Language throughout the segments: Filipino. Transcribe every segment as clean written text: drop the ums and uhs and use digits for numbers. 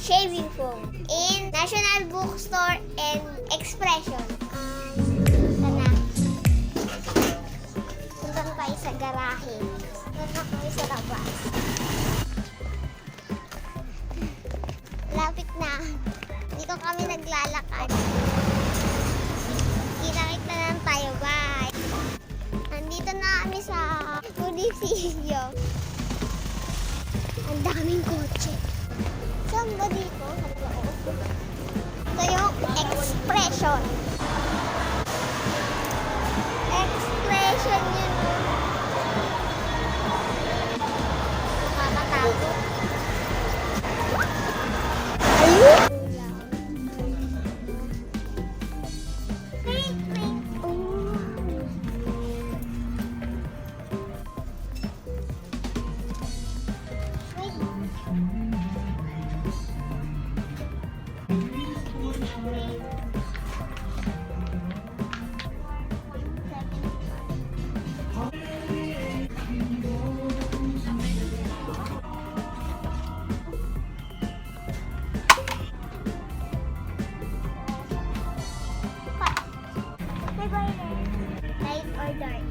shaving foam in National Bookstore and Expression. Sana. Punta na tayo sa garahe. Punta na tayo sa labas. Lapit na. Dito kami naglalakad. Kita-kita na tayo. Bye! Nandito na kami sa munisipyo. Ang daming kotse. Saan ba dito? Ito yung Expression. Expression yun. Nakakatakot. Ayun! Light or dark?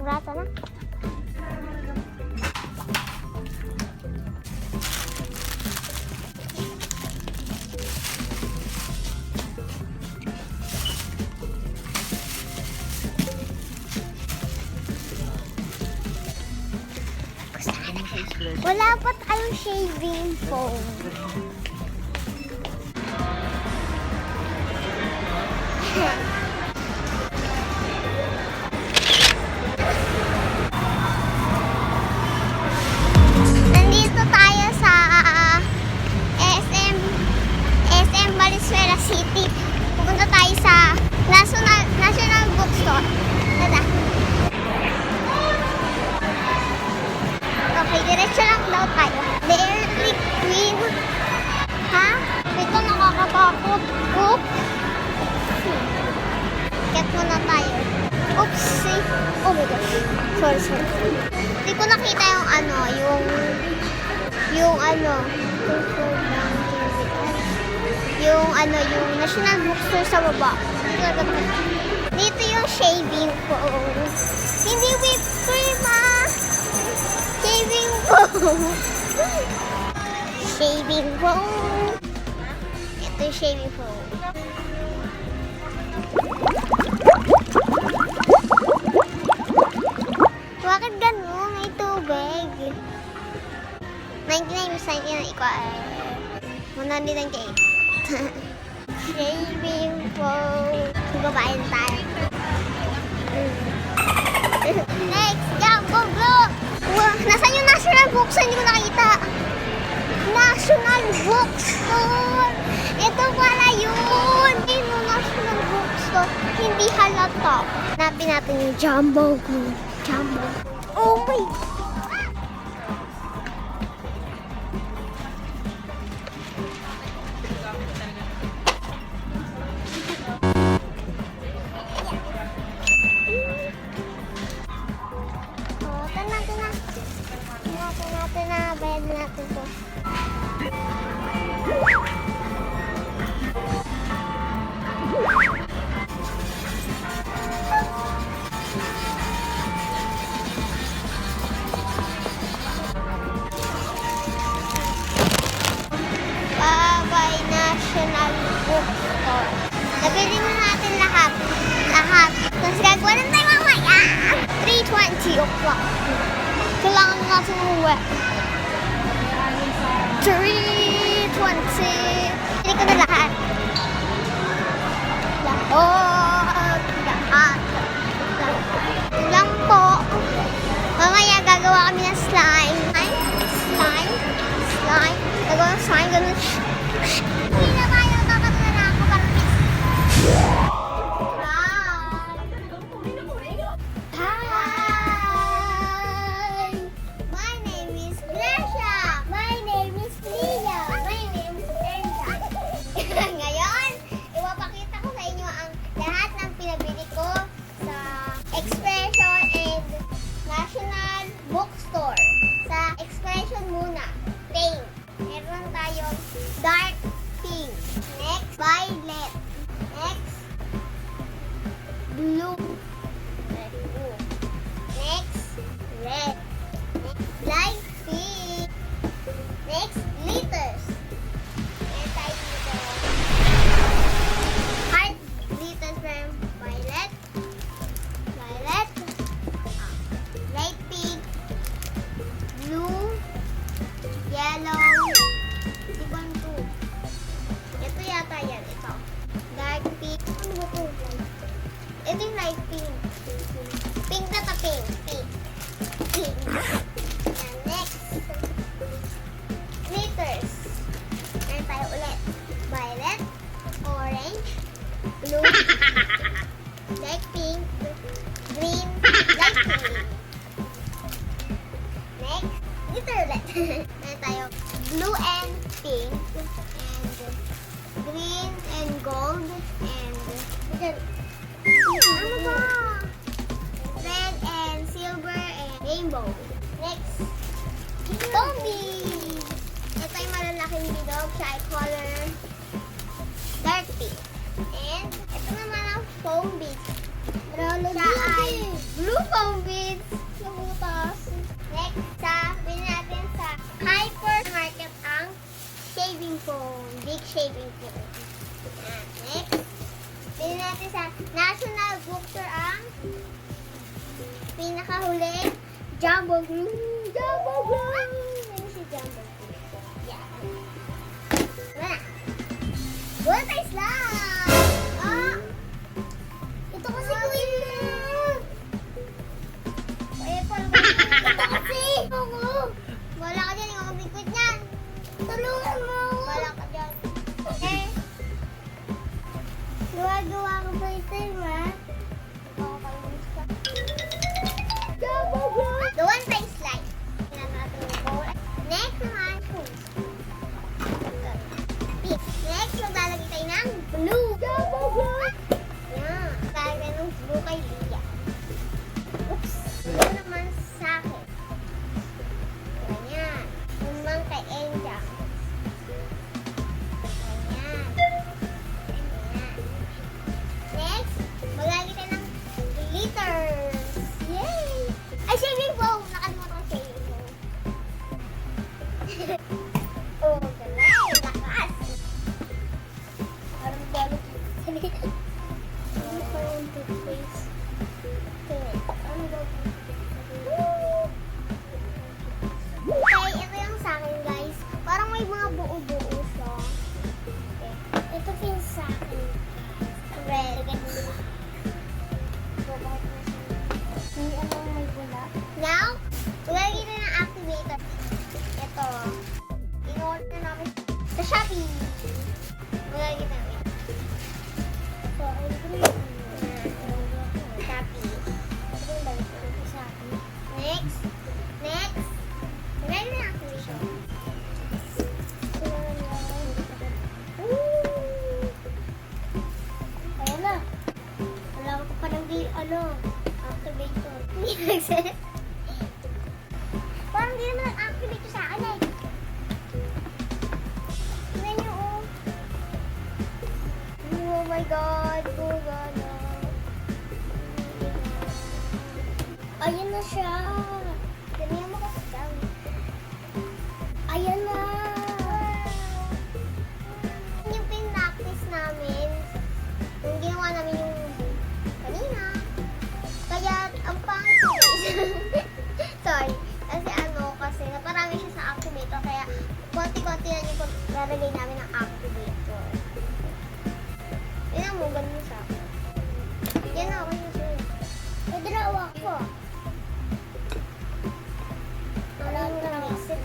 Rata na. Wala pa tayong shaving foam. Nandito tayo sa SM Valenzuela City. Pupunta tayo sa National Bookstore. Tada. Okay, diretso lang daw tayo. Dairy Queen. Ha? Ito nakakatakot. Oops. Get muna tayo. Oopsie. Oh my gosh. Sorry. Hindi ko nakita yung yung National Bookstore sa baba. Dito yung shaving foam. Hindi whipped cream, ah. Shaving foam. Shaving foam. Ito yung shaving foam. Bakit ganun? May tubig. 99% yun ikaw ay 198. Shaving foam. Babayin tayo. Next, go, go! Wow, nasaan yung National Bookstore? Hindi ko nakita. National Bookstore! Ito pala yun! Ito National Bookstore. Hindi halata. Hanapin natin yung Jumbo Glue. Jumbo. Oh my God! Bayad natin to. Bye-bye National Bookstore. Nabili na natin lahat. Tapos gagawa na tayo mamaya. 3:20 o'clock. Kailangan natin umuwi. 3:20. Hindi ko na lahat. Lahat. Lang po. Mamaya gagawa kami ng slime. Gagawa ng slime. Ganun. Hindi na tayo. Kakatula na ako. Parang blue. Next, blue. Next, red. Next, light pink. Next, glitters. Meron tayo dito. Heart glitters from violet. Violet. Light pink. Blue. Yellow. Ibang two. Ito yata yan. Ito. Dark pink. Ano ba ito? Ito yung light pink. Pink na ta pink. Pink. Pink. Yan. Next. Glitters. Meron tayo ulit. Violet. Orange. Blue. Light pink. Green. Light pink. Next. Glitter ulit. Meron tayo blue and pink. And green and gold. And ano ba? Red and silver and rainbow. Next. Zombie! Ito yung malalaking bidog. Tricolor. Dark pink. And ito naman ang foam beads. Siya ay blue foam beads. Nabutas. Next, bilhin natin sa hypermarket ang shaving foam. Big shaving foam. Next, bilhin natin sa National Bookstore ang pinakahuling Jumbo Glue. Jumbo Glue! Ano si Jumbo Glue? Yeah. Wala. Good tayo lang! Ah! Ito kasi queen mo! Ito kasi! Ako! Wala ka dyan, ikaw kamikot niyan! Tulungan mo! Wala ka dyan. Eh! Gawa-gawa ko pa ito, ma. Jumbo Glue! The one time slide. Tingnan natin yung bowl. Next naman, pink. Next, maglalagay tayo ng blue. Jumbo Glue! Yan. Maglalagay ng blue kay Lia. Oops. Blue naman sa akin. Ganyan. Yung naman kay Angel. Ganyan. Ganyan. Next, maglalagay tayo ng glitters. Yay! Ay, shaving foam! Nakalimutan ko shaving foam. Oh, galing! Lakas! Parang galit. Ano pa yung toothpaste? Ano ba? Okay, ito yung sa akin, guys. Parang may mga buo-buo siya. Okay. Ito yung sa akin. Red. May bula. Now, maglalagay na ng activator. Ito. In-order namin sa Shopee. Maglalagay namin. So, I'm green. Shopee. Ito yung balik namin sa Shopee. Next. Next. Maglalagay na ng activation. Ayan na. Wala ko pa ng activator. Parang hindi naman nag-activate sa akin eh. Tingnan nyo oh. Oh my God. Oh God. Ayan na siya. Ganyan mo kasi down. Ayan na. Yung pin-practice namin. Yung ginawa namin yung kanina. Kaya, ang pangit ko sorry. Kasi naparami siya sa activator. Kaya, konti-konti na yung paglalagay namin ng activator. Tingnan mo, ganun siya. Yan na, okay na siya. Idrawa ko. Alam ko lang. Sip.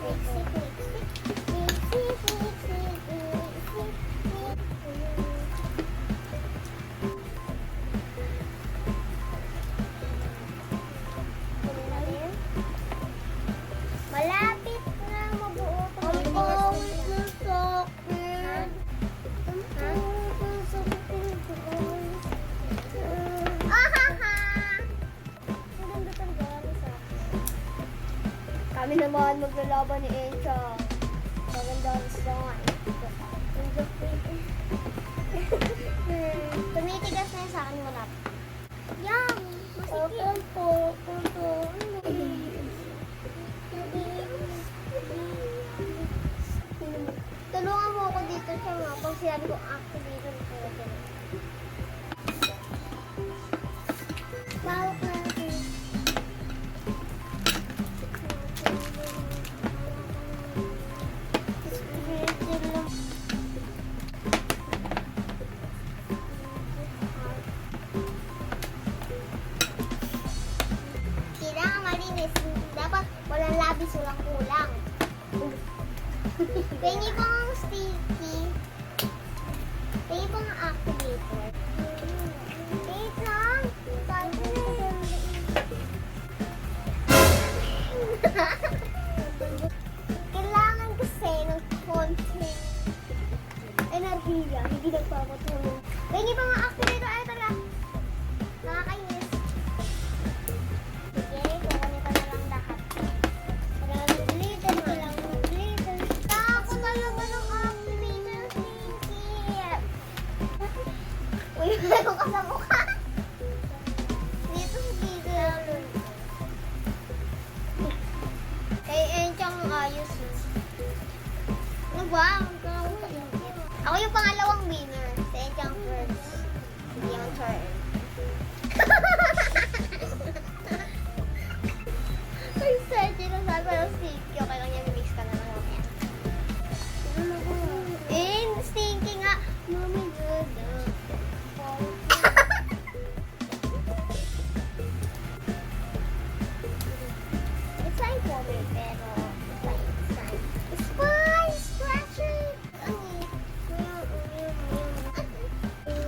Malapit na mabuo ito. Ang pawit na sa akin. Ang pawit na sa akin. Ahaha! Ang ganda talaga sa akin. Kami naman maglalaban ni Encha. Maganda ang song. Tumitigas na sa akin malapit. Pengi pang sticky. Pengi pang activator. Wait lang. Kailangan kasi ng konting enerhiya. Hindi nagpapatulong. Pengi pang activator. Ay, tala. Nakakainis. Sige, kukunin ko na lang lahat. Para mag-glitter, walang mag-glitter. Ako talaga ng activator, Pinky. Uy, meron ka sa mukha. Dito sa glitter. Kay Enchang ayos. Ano ba? Ako yung pangalawang winner. Si Enchang first. Hindi yung turn. Ay, Sergio, nasabi ko ng stinky. Okay lang yan, mix ka na lang yan. Stinky nga. Mami, good. It's like water, pero it's like spice, scratching.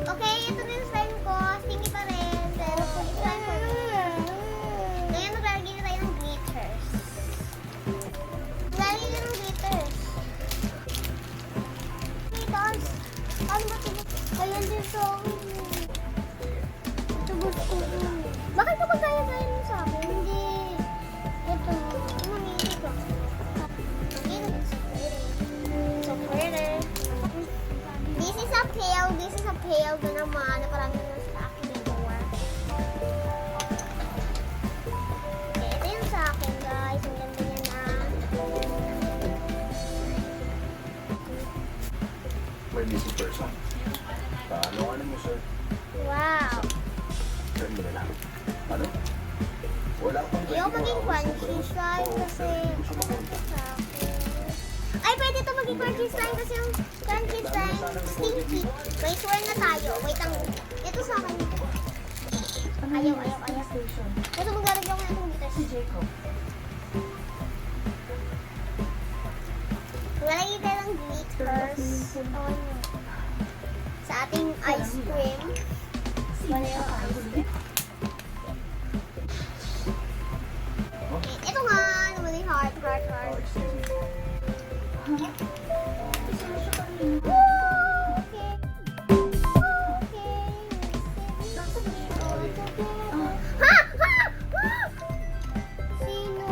Okay, ito na yung slime ko. Stinky pa rin, pero it's time for me. Ngayon, maglalagay na tayo ng glitters. Maglalagay na ng glitters. Glitters? Ano ba ito? Ayan din sa akin. Ito gusto ko. Bakit kapag kaya mo sa akin? Hindi. Ito. Mamili ko. It's so pretty. This is a pail. This is a pail na naman. Naparami na sa akin before. Okay, ito yung sa akin, guys. Ang ganda niya na. May busy person. Paano mo, sir? Wow. Turn mo na lang. Ano? Wala pang Ayaw maging crunchy slime kasi sa akin. Ay, pwede ito maging crunchy slime kasi yung crunchy slime stinky. Wait, swear na tayo. Wait lang. Ito sa akin. Ayaw. Ito maglalagay ako na itong glitters. Maglalagay tayo ng glitters. Sa ating ice cream. Ito nga, naman yung heart. Sino?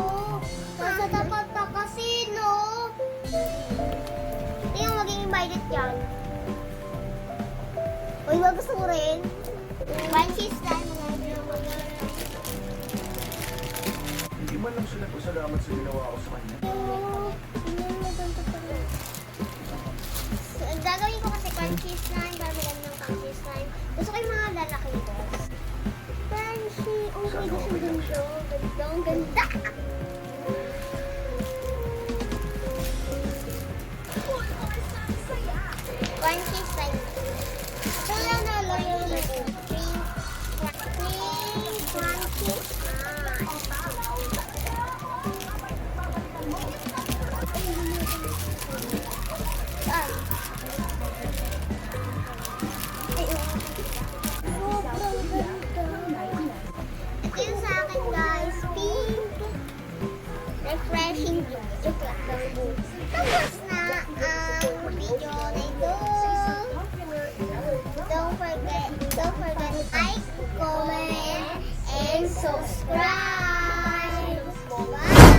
Nasa tapat na ka, sino? Hindi yung maging violet yan. Uy, wag gusto mo rin. Crunchy slime. Hindi man lang sila pasalamat sa ginawa ko sa kanya. So, gagawin ko kasi crunchy slime, gagawin ng crunchy slime. Gusto ko yung mga lalaki ko. Crunchy, oh my gosh, ang ganda. Ang ganda. Crunchy slime. Ito lang na lang yung cream crunchy slime. Ito yung sa akin, guys. Pink. Refreshing blue. Joke lang. Tapos na ang video na ito. Don't forget like, comment, and subscribe. Bye!